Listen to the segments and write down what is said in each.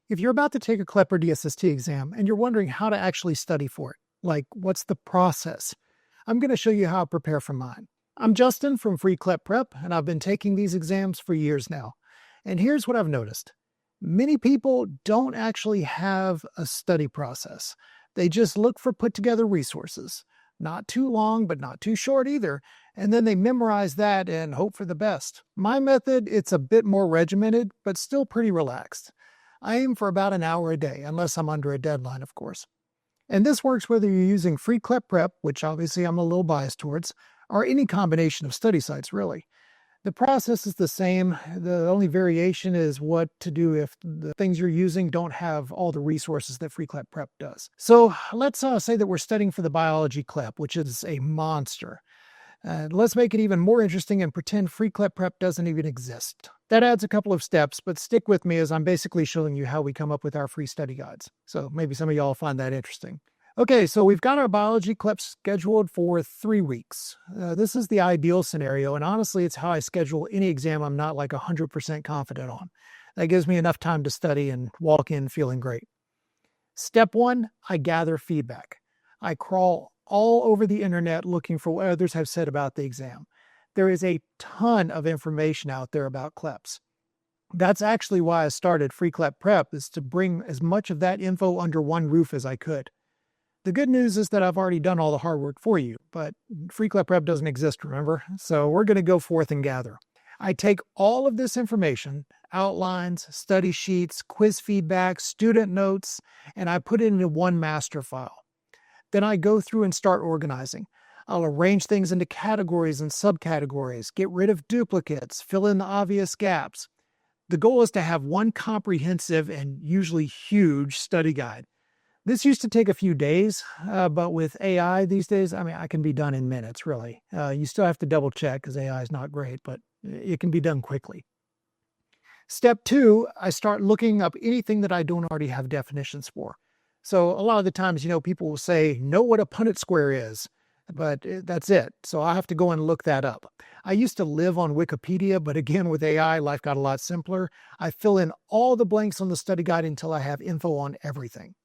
If you're about to take a CLEP or DSST exam and you're wondering how to actually study for it, like what's the process, I'm going to show you how I prepare for mine. I'm Justin from Free-Clep-Prep, and I've been taking these exams for years now. And here's what I've noticed. Many people don't actually have a study process. They just look for put together resources. Not too long, but not too short either. And then they memorize that and hope for the best. My method, it's a bit more regimented, but still pretty relaxed. I aim for about an hour a day, unless I'm under a deadline, of course. And this works whether you're using Free-Clep-Prep, which obviously I'm a little biased towards, or any combination of study sites, really. The process is the same. The only variation is what to do if the things you're using don't have all the resources that Free-Clep-Prep does. So let's say that we're studying for the biology CLEP, which is a monster. Let's make it even more interesting and pretend Free-Clep-Prep doesn't even exist. That adds a couple of steps, but stick with me as I'm basically showing you how we come up with our free study guides. So maybe some of y'all find that interesting. Okay, so we've got our biology CLEP scheduled for 3 weeks. This is the ideal scenario, and honestly, it's how I schedule any exam I'm not like 100% confident on. That gives me enough time to study and walk in feeling great. Step 1, I gather feedback. I crawl all over the internet looking for what others have said about the exam. There is a ton of information out there about CLEPs. That's actually why I started Free-Clep-Prep, is to bring as much of that info under one roof as I could. The good news is that I've already done all the hard work for you, but Free-Clep-Prep doesn't exist, remember? So we're going to go forth and gather. I take all of this information, outlines, study sheets, quiz feedback, student notes, and I put it into one master file. Then I go through and start organizing. I'll arrange things into categories and subcategories, get rid of duplicates, fill in the obvious gaps. The goal is to have one comprehensive and usually huge study guide. This used to take a few days, but with AI these days, I can be done in minutes, really. You still have to double check because AI is not great, but it can be done quickly. Step 2, I start looking up anything that I don't already have definitions for. So a lot of the times, people will say, know what a Punnett square is, but that's it. So I have to go and look that up. I used to live on Wikipedia, but again, with AI, life got a lot simpler. I fill in all the blanks on the study guide until I have info on everything.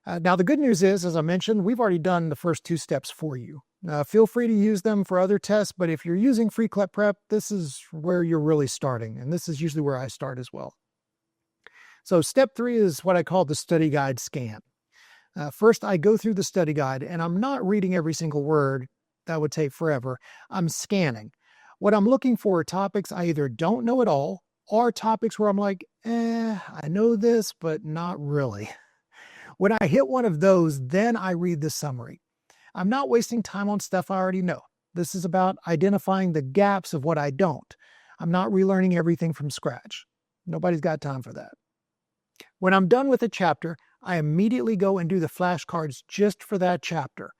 Now, the good news is, as I mentioned, we've already done the first 2 steps for you. Feel free to use them for other tests, but if you're using Free-Clep-Prep, this is where you're really starting, and this is usually where I start as well. So step 3 is what I call the study guide scan. First, I go through the study guide, and I'm not reading every single word. That would take forever. I'm scanning. What I'm looking for are topics I either don't know at all, or topics where I'm like, I know this, but not really. When I hit one of those, then I read the summary. I'm not wasting time on stuff I already know. This is about identifying the gaps of what I don't. I'm not relearning everything from scratch. Nobody's got time for that. When I'm done with a chapter, I immediately go and do the flashcards just for that chapter.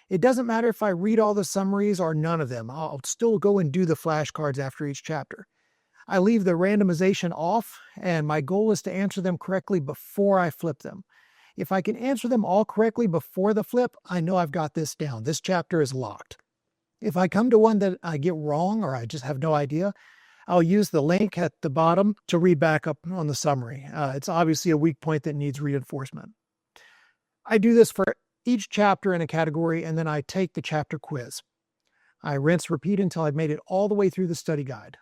It doesn't matter if I read all the summaries or none of them. I'll still go and do the flashcards after each chapter. I leave the randomization off, and my goal is to answer them correctly before I flip them. If I can answer them all correctly before the flip, I know I've got this down. This chapter is locked. If I come to one that I get wrong or I just have no idea, I'll use the link at the bottom to read back up on the summary. It's obviously a weak point that needs reinforcement. I do this for each chapter in a category, and then I take the chapter quiz. I rinse, repeat until I've made it all the way through the study guide.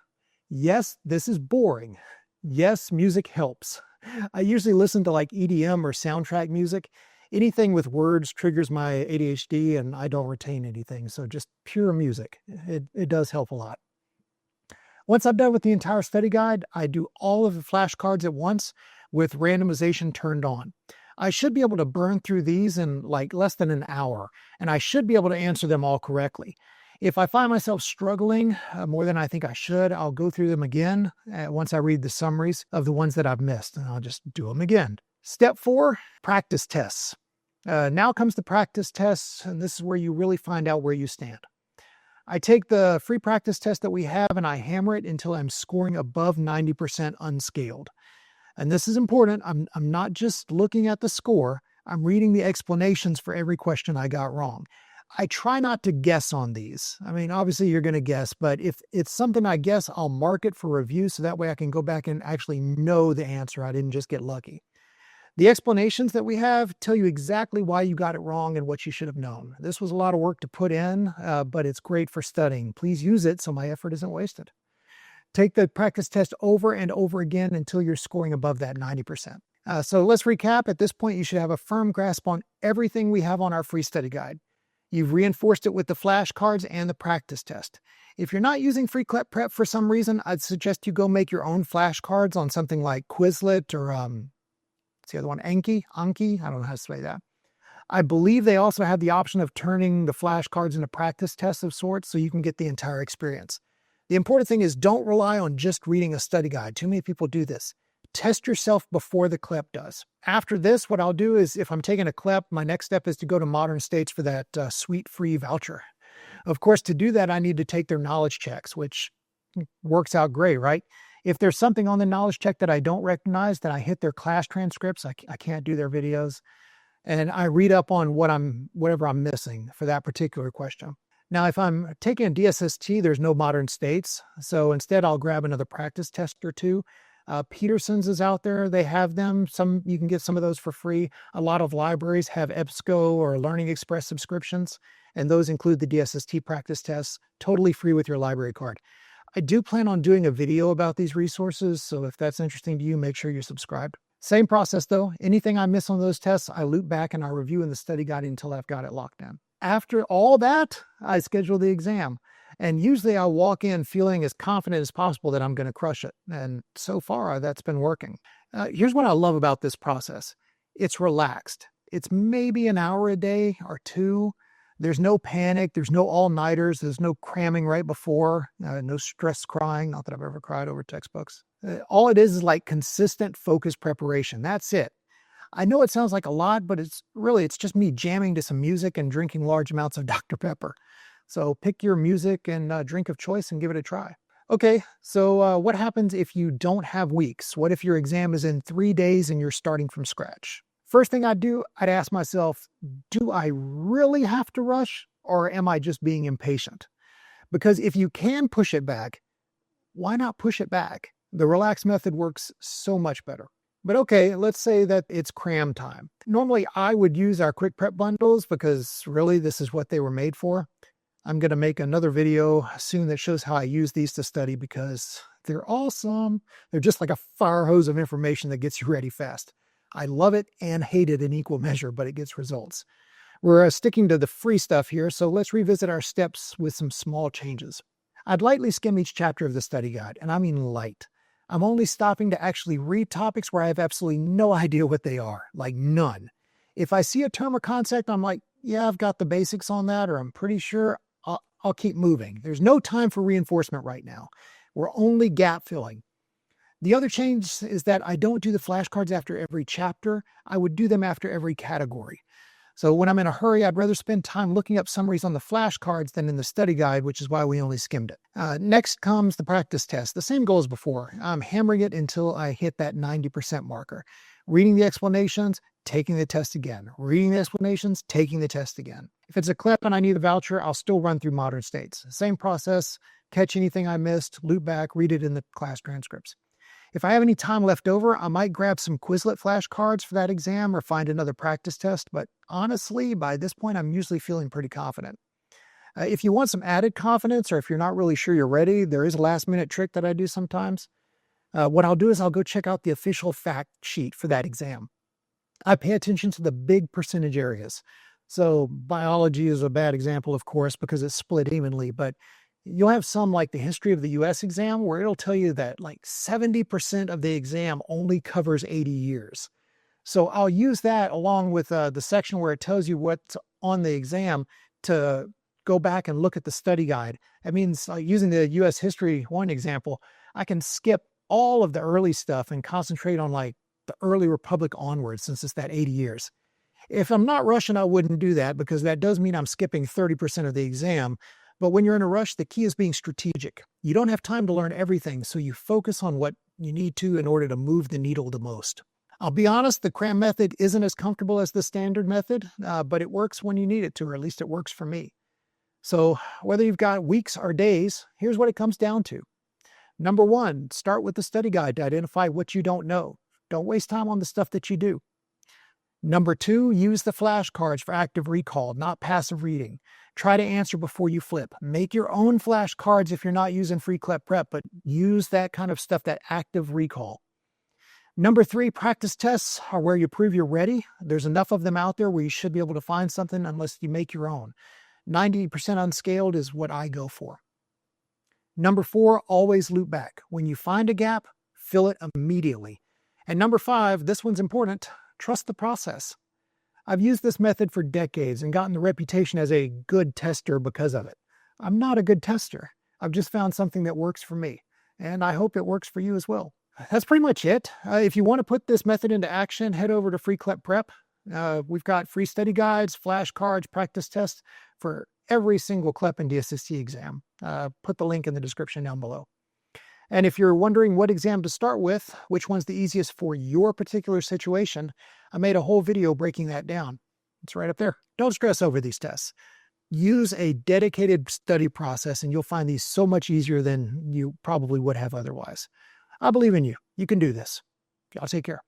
Yes, this is boring. Yes, music helps. I usually listen to like EDM or soundtrack music. Anything with words triggers my ADHD and I don't retain anything. So just pure music. It does help a lot. Once I'm done with the entire study guide, I do all of the flashcards at once with randomization turned on. I should be able to burn through these in like less than an hour, and I should be able to answer them all correctly. If I find myself struggling more than I think I should, I'll go through them again once I read the summaries of the ones that I've missed, and I'll just do them again. Step 4, practice tests. Now comes the practice tests, and this is where you really find out where you stand. I take the free practice test that we have and I hammer it until I'm scoring above 90% unscaled. And this is important. I'm not just looking at the score. I'm reading the explanations for every question I got wrong. I try not to guess on these. Obviously you're going to guess, but if it's something I guess, I'll mark it for review so that way I can go back and actually know the answer. I didn't just get lucky. The explanations that we have tell you exactly why you got it wrong and what you should have known. This was a lot of work to put in, but it's great for studying. Please use it so my effort isn't wasted. Take the practice test over and over again until you're scoring above that 90%. So let's recap. At this point, you should have a firm grasp on everything we have on our free study guide. You've reinforced it with the flashcards and the practice test. If you're not using Free-Clep-Prep for some reason, I'd suggest you go make your own flashcards on something like Quizlet or what's the other one? Anki? I don't know how to say that. I believe they also have the option of turning the flashcards into practice tests of sorts so you can get the entire experience. The important thing is don't rely on just reading a study guide. Too many people do this. Test yourself before the CLEP does. After this, what I'll do is if I'm taking a CLEP, my next step is to go to Modern States for that sweet free voucher. Of course, to do that, I need to take their knowledge checks, which works out great, right? If there's something on the knowledge check that I don't recognize, then I hit their class transcripts. I can't do their videos. And I read up on whatever I'm missing for that particular question. Now, if I'm taking a DSST, there's no Modern States. So instead, I'll grab another practice test or two. Peterson's is out there. They have them. You can get some of those for free. A lot of libraries have EBSCO or Learning Express subscriptions, and those include the DSST practice tests, totally free with your library card. I do plan on doing a video about these resources, so if that's interesting to you, make sure you're subscribed. Same process though. Anything I miss on those tests, I loop back and I review in the study guide until I've got it locked in. After all that, I schedule the exam. And usually I'll walk in feeling as confident as possible that I'm going to crush it. And so far, that's been working. Here's what I love about this process. It's relaxed. It's maybe an hour a day or two. There's no panic. There's no all-nighters. There's no cramming right before. No stress crying. Not that I've ever cried over textbooks. All it is like consistent, focused preparation. That's it. I know it sounds like a lot, but it's just me jamming to some music and drinking large amounts of Dr. Pepper. So pick your music and drink of choice and give it a try. Okay, so what happens if you don't have weeks? What if your exam is in 3 days and you're starting from scratch? First thing I'd do, I'd ask myself, do I really have to rush or am I just being impatient? Because if you can push it back, why not push it back? The relaxed method works so much better. But okay, let's say that it's cram time. Normally I would use our quick prep bundles because really this is what they were made for. I'm going to make another video soon that shows how I use these to study because they're awesome. They're just like a fire hose of information that gets you ready fast. I love it and hate it in equal measure, but it gets results. We're sticking to the free stuff here, so let's revisit our steps with some small changes. I'd lightly skim each chapter of the study guide, and I mean light. I'm only stopping to actually read topics where I have absolutely no idea what they are, like none. If I see a term or concept, I'm like, yeah, I've got the basics on that, or I'm pretty sure, I'll keep moving. There's no time for reinforcement right now. We're only gap filling. The other change is that I don't do the flashcards after every chapter. I would do them after every category. So when I'm in a hurry, I'd rather spend time looking up summaries on the flashcards than in the study guide, which is why we only skimmed it. Next comes the practice test. The same goal as before. I'm hammering it until I hit that 90% marker. Reading the explanations, taking the test again. Reading the explanations, taking the test again. If it's a CLEP and I need a voucher, I'll still run through Modern States. Same process, catch anything I missed, loop back, read it in the class transcripts. If I have any time left over, I might grab some Quizlet flashcards for that exam or find another practice test, but honestly, by this point, I'm usually feeling pretty confident. If you want some added confidence or if you're not really sure you're ready, there is a last-minute trick that I do sometimes. What I'll do is I'll go check out the official fact sheet for that exam. I pay attention to the big percentage areas. So biology is a bad example, of course, because it's split evenly, but you'll have some like the history of the US exam where it'll tell you that like 70% of the exam only covers 80 years. So I'll use that along with the section where it tells you what's on the exam to go back and look at the study guide. That means using the US History 1 example, I can skip all of the early stuff and concentrate on like the early Republic onwards since it's that 80 years. If I'm not rushing, I wouldn't do that because that does mean I'm skipping 30% of the exam. But when you're in a rush, the key is being strategic. You don't have time to learn everything, so you focus on what you need to in order to move the needle the most. I'll be honest, the cram method isn't as comfortable as the standard method, but it works when you need it to, or at least it works for me. So whether you've got weeks or days, here's what it comes down to. Number one, start with the study guide to identify what you don't know. Don't waste time on the stuff that you do. Number 2, use the flashcards for active recall, not passive reading. Try to answer before you flip. Make your own flashcards if you're not using Free-Clep-Prep, but use that kind of stuff, that active recall. Number 3, practice tests are where you prove you're ready. There's enough of them out there where you should be able to find something unless you make your own. 90% unscaled is what I go for. Number 4, always loop back. When you find a gap, fill it immediately. And number 5, this one's important, trust the process. I've used this method for decades and gotten the reputation as a good tester because of it. I'm not a good tester. I've just found something that works for me, and I hope it works for you as well. That's pretty much it. If you want to put this method into action, head over to Free-Clep-Prep. We've got free study guides, flashcards, practice tests for every single CLEP and DSST exam. Put the link in the description down below. And if you're wondering what exam to start with, which one's the easiest for your particular situation, I made a whole video breaking that down. It's right up there. Don't stress over these tests. Use a dedicated study process and you'll find these so much easier than you probably would have otherwise. I believe in you. You can do this. Y'all take care.